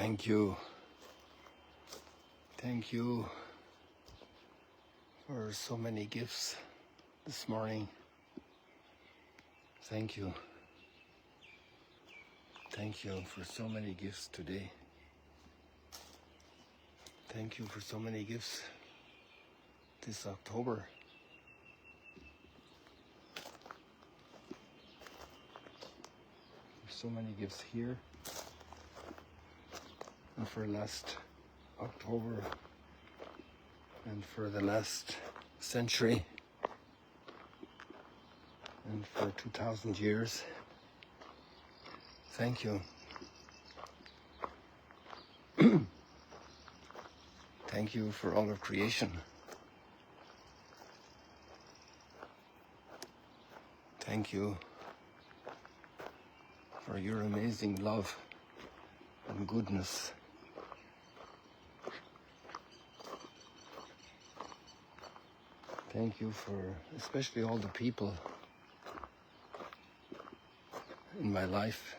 Thank you. Thank you for so many gifts this morning. Thank you. Thank you for so many gifts today. Thank you for so many gifts this October. So many gifts here, and for last October, and for the last century, and for 2,000 years. Thank you. Thank you for all of creation. Thank you for your amazing love and goodness. Thank you for especially all the people in my life.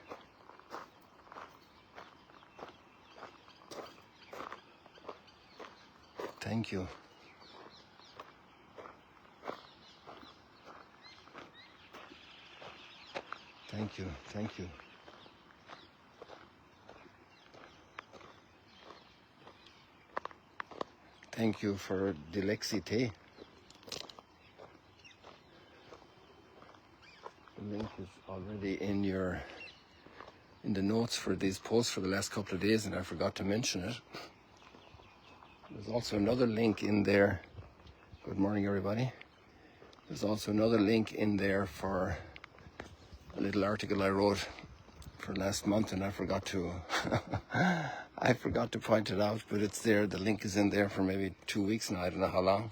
Thank you. Thank you, thank you. Thank you for DILEXI tea. The link is already in the notes for these posts for the last couple of days, and I forgot to mention it. There's also another link in there. Good morning, everybody. There's also another link in there for a little article I wrote for last month, and I forgot to point it out, but it's there. The link is in there for maybe 2 weeks now. I don't know how long.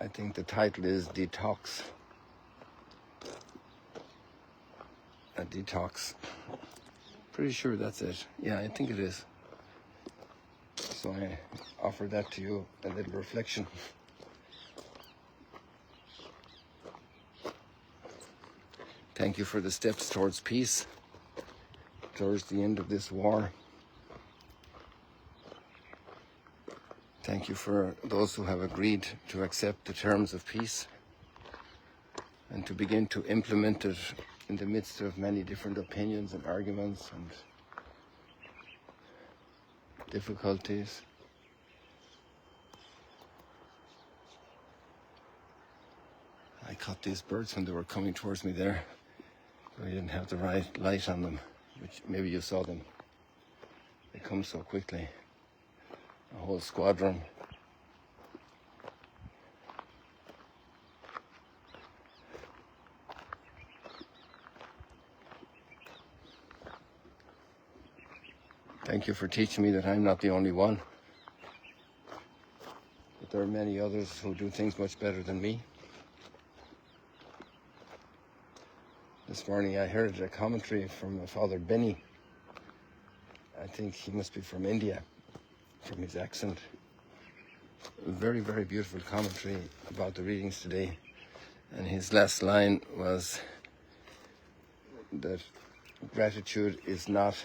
I think the title is Detox. A detox. Pretty sure that's it. Yeah, I think it is. So I offer that to you, a little reflection. Thank you for the steps towards peace, towards the end of this war. Thank you for those who have agreed to accept the terms of peace and to begin to implement it in the midst of many different opinions and arguments and difficulties. I caught these birds when they were coming towards me there. I didn't have the right light on them, which maybe you saw them. They come so quickly. A whole squadron. Thank you for teaching me that I'm not the only one. That there are many others who do things much better than me. This morning I heard a commentary from Father Benny. I think he must be from India, from his accent. A very, very beautiful commentary about the readings today. And his last line was that gratitude is not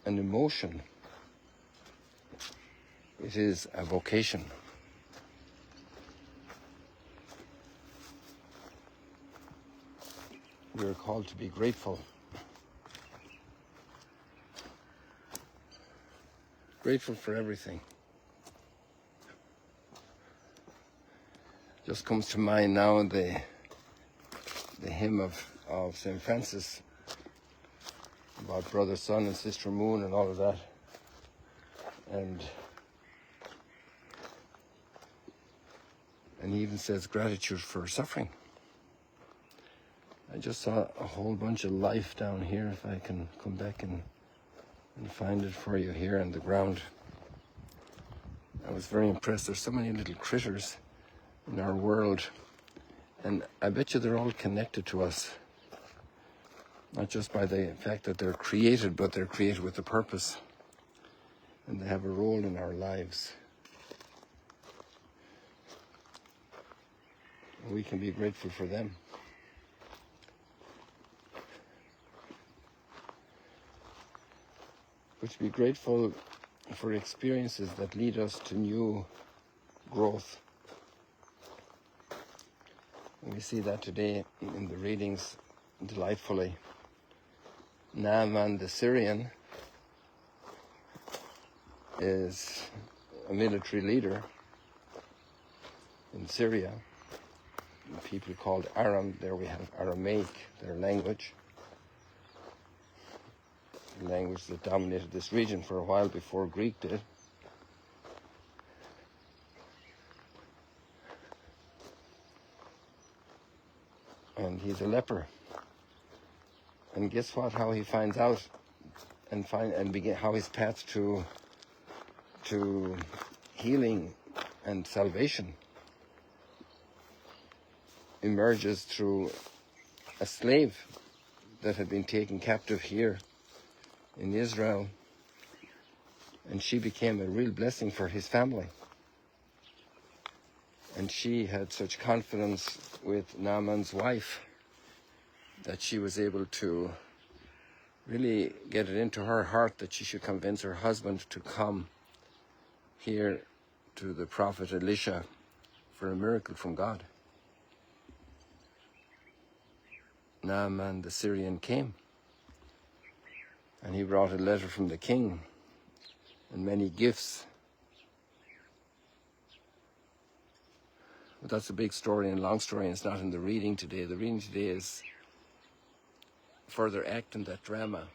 an emotion, it is a vocation. We are called to be grateful. Grateful for everything. Just comes to mind now the hymn of St. Francis about Brother Sun and Sister Moon and all of that. And he even says gratitude for suffering. I just saw a whole bunch of life down here, if I can come back and find it for you here on the ground. I was very impressed. There's so many little critters in our world, and I bet you they're all connected to us. Not just by the fact that they're created, but they're created with a purpose, and they have a role in our lives. We can be grateful for them. but to be grateful for experiences that lead us to new growth. And we see that today in the readings delightfully. Naaman the Syrian is a military leader in Syria. People called Aram, there we have Aramaic, their language. The language that dominated this region for a while before Greek did. And he's a leper. And guess what? How he finds out how his path to healing and salvation emerges through a slave that had been taken captive here in Israel, and she became a real blessing for his family. And she had such confidence with Naaman's wife that she was able to really get it into her heart that she should convince her husband to come here to the prophet Elisha for a miracle from God. Naaman the Syrian came, and he brought a letter from the king and many gifts. But that's a big story and long story, and it's not in the reading today. The reading today is further act in that drama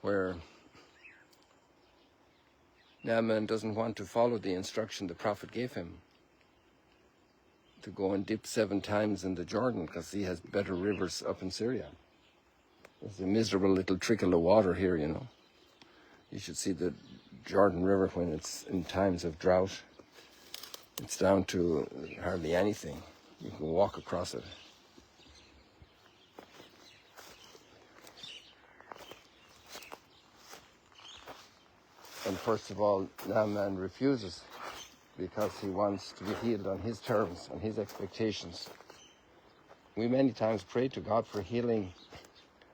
where Naaman doesn't want to follow the instruction the prophet gave him to go and dip 7 times in the Jordan because he has better rivers up in Syria. There's a miserable little trickle of water here, you know. You should see the Jordan River when it's in times of drought. It's down to hardly anything. You can walk across it. And first of all, Naaman refuses because he wants to be healed on his terms, on his expectations. We many times pray to God for healing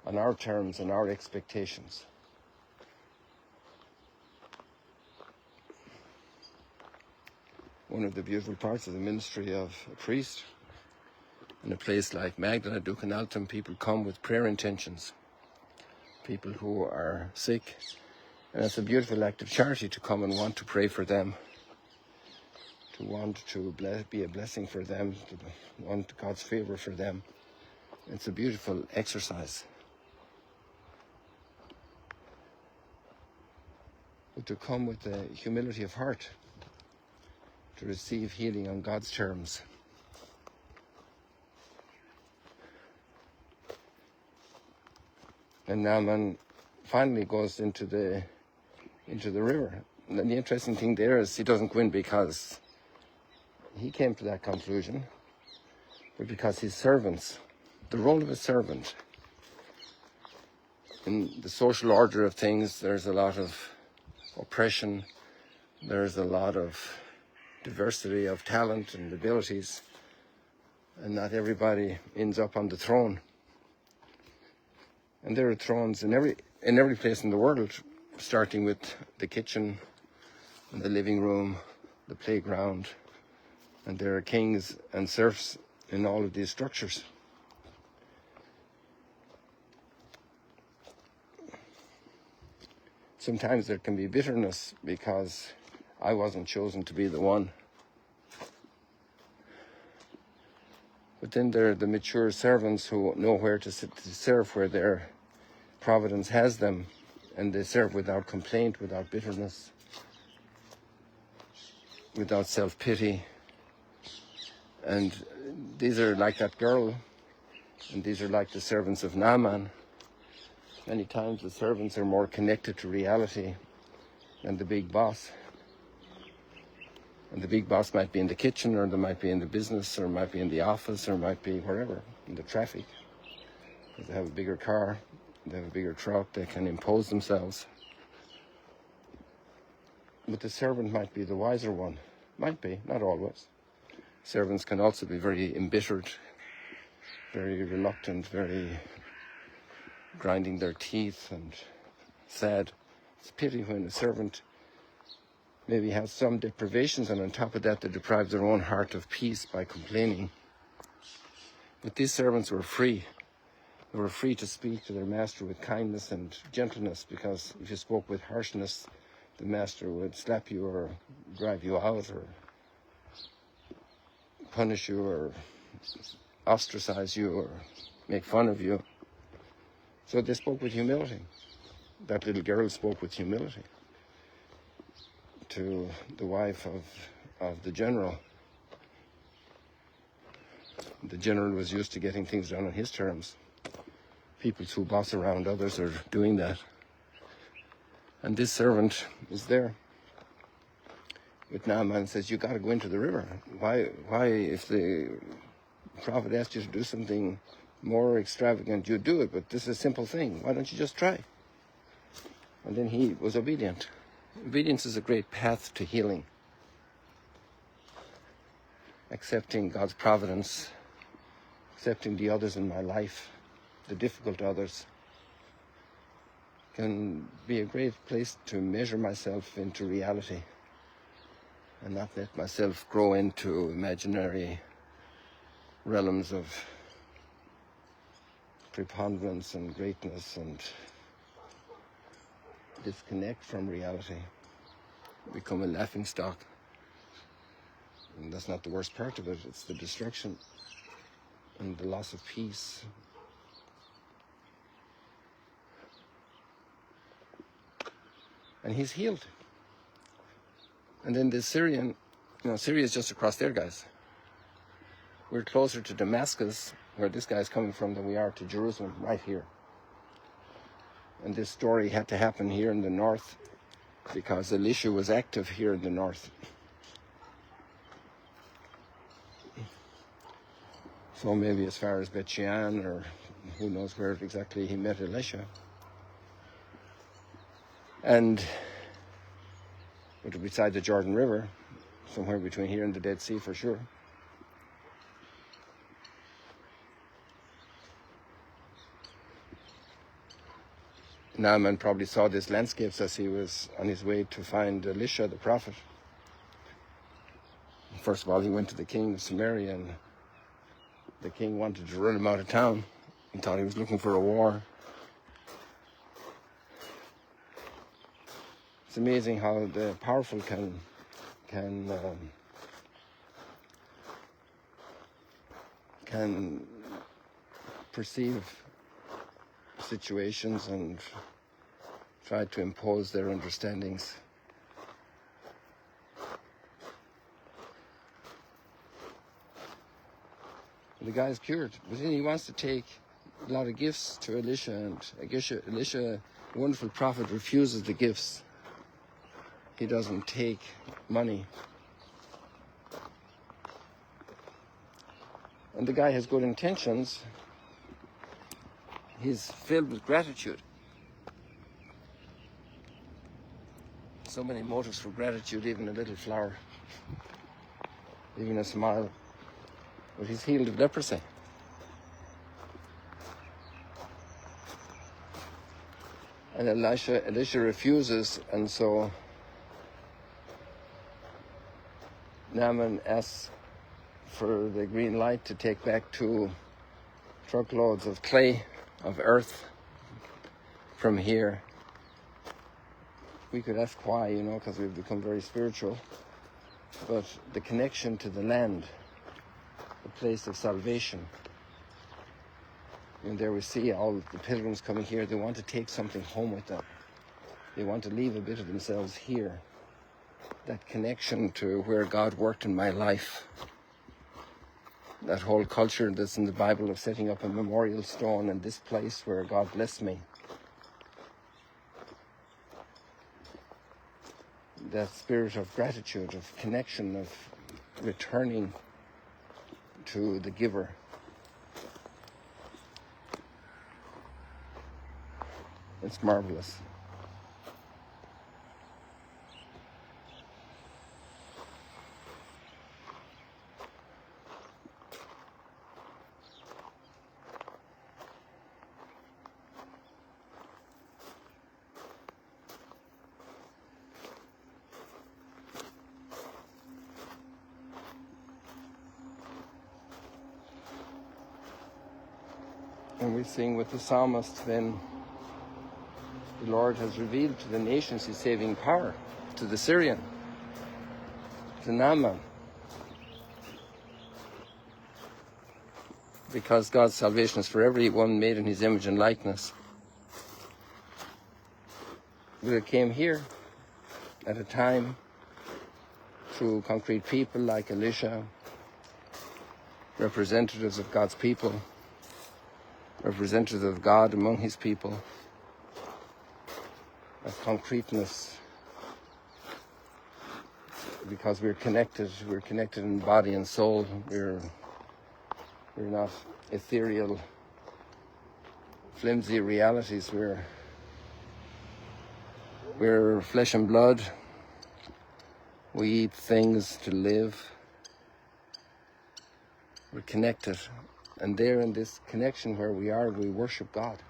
on our terms and our expectations. One of the beautiful parts of the ministry of a priest, in a place like Magdala, Duke and Altum, people come with prayer intentions. People who are sick. And it's a beautiful act of charity to come and want to pray for them, to want to be a blessing for them, to want God's favor for them. It's a beautiful exercise. But to come with the humility of heart, to receive healing on God's terms. And Naaman finally goes into the river. And the interesting thing there is he doesn't go in because he came to that conclusion, but because his servants, the role of a servant, in the social order of things, there's a lot of oppression, there's a lot of diversity of talent and abilities, and not everybody ends up on the throne. And there are thrones in every place in the world, starting with the kitchen, and the living room, the playground, and there are kings and serfs in all of these structures. Sometimes there can be bitterness because I wasn't chosen to be the one. But then there are the mature servants who know where to serve, where their providence has them, and they serve without complaint, without bitterness, without self-pity. And these are like that girl, and these are like the servants of Naaman. Many times the servants are more connected to reality than the big boss. And the big boss might be in the kitchen, or they might be in the business, or might be in the office, or might be wherever, in the traffic. Because they have a bigger car, they have a bigger truck, they can impose themselves. But the servant might be the wiser one. Might be, not always. Servants can also be very embittered, very reluctant, very grinding their teeth and sad. It's a pity when a servant maybe has some deprivations, and on top of that they deprive their own heart of peace by complaining. But these servants were free. They were free to speak to their master with kindness and gentleness, because if you spoke with harshness, the master would slap you or drive you out or punish you or ostracize you or make fun of you. So they spoke with humility. That little girl spoke with humility to the wife of the general. The general was used to getting things done on his terms. People who boss around others are doing that. And this servant is there with Naaman and says, you got to go into the river. Why, if the prophet asked you to do something more extravagant, you do it, but this is a simple thing. Why don't you just try? And then he was obedient. Obedience is a great path to healing. Accepting God's providence, accepting the others in my life, the difficult others, can be a great place to measure myself into reality and not let myself grow into imaginary realms of preponderance and greatness and disconnect from reality, become a laughingstock. And that's not the worst part of it. It's the destruction and the loss of peace. And he's healed. And then the Syrian, Syria is just across there, guys. We're closer to Damascus, where this guy's coming from, than we are to Jerusalem, right here. And this story had to happen here in the north because Elisha was active here in the north. So maybe as far as Bet Shean, or who knows where exactly he met Elisha. And beside the Jordan River, somewhere between here and the Dead Sea for sure. Naaman probably saw these landscapes as he was on his way to find Elisha, the prophet. First of all, he went to the king of Samaria, and the king wanted to run him out of town. He thought he was looking for a war. It's amazing how the powerful can perceive situations and try to impose their understandings. The guy is cured, but then he wants to take a lot of gifts to Elisha, and Elisha, the wonderful prophet, refuses the gifts. He doesn't take money. And the guy has good intentions. He's filled with gratitude. So many motives for gratitude, even a little flower, even a smile. But he's healed of leprosy. And Elisha refuses, and so Naaman asks for the green light to take back 2 truckloads of clay, of earth, from here. We could ask why, because we've become very spiritual. But the connection to the land, the place of salvation. And there we see all the pilgrims coming here. They want to take something home with them. They want to leave a bit of themselves here. That connection to where God worked in my life. That whole culture that's in the Bible of setting up a memorial stone in this place where God blessed me. That spirit of gratitude, of connection, of returning to the giver. It's marvelous. And we sing with the psalmist, then the Lord has revealed to the nations his saving power, to the Syrian, to Naaman. Because God's salvation is for everyone made in his image and likeness. But it came here at a time through concrete people like Elisha, representatives of God's people, representatives of God among his people, of concreteness, because we're connected in body and soul. We're not ethereal, flimsy realities. We're flesh and blood. We eat things to live. We're connected. And there in this connection where we are, we worship God.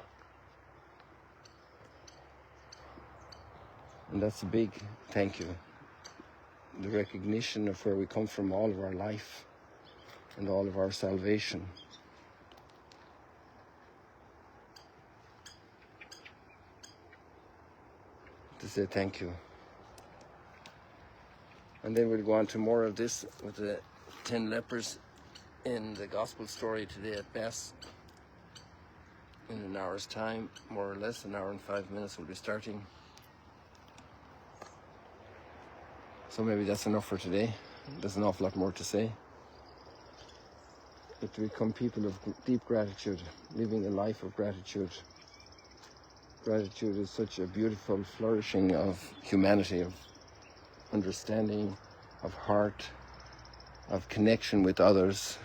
And that's a big thank you. The recognition of where we come from all of our life and all of our salvation. To say thank you. And then we'll go on to more of this with the 10 lepers in the gospel story today at Mass. In an hour's time, more or less, an hour and 5 minutes we'll be starting. So maybe that's enough for today. There's an awful lot more to say. But to become people of deep gratitude, living a life of gratitude. Gratitude is such a beautiful flourishing of humanity, of understanding, of heart, of connection with others,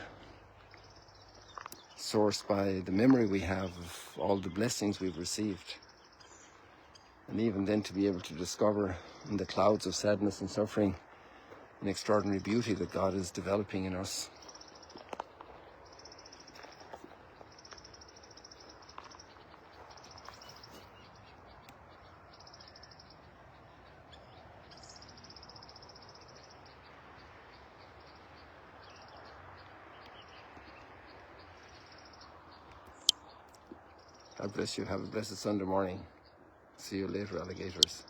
sourced by the memory we have of all the blessings we've received. And even then to be able to discover in the clouds of sadness and suffering an extraordinary beauty that God is developing in us. God bless you. Have a blessed Sunday morning. See you later, alligators.